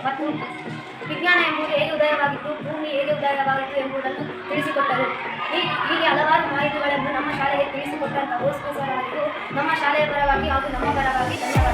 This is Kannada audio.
ಮತ್ತು ವಿಜ್ಞಾನ ಎಂಬುದು ಹೇಗೆ ಉದಯವಾಗಿತ್ತು, ಭೂಮಿ ಹೇಗೆ ಉದಯವಾಗಿತ್ತು ಎಂಬುದನ್ನು ತಿಳಿಸಿಕೊಟ್ಟರು. ಹೀಗೆ ಹಲವಾರು ಮಾಹಿತಿಗಳನ್ನು ನಮ್ಮ ಶಾಲೆಗೆ ತಿಳಿಸಿಕೊಟ್ಟಂಥ ಓಸ್ಕೋ ಸರ್ ಅವರಿಗೂ ನಮ್ಮ ಶಾಲೆಯ ಪರವಾಗಿ ಹಾಗೂ ನಮ್ಮ ಪರವಾಗಿ ಧನ್ಯವಾದ.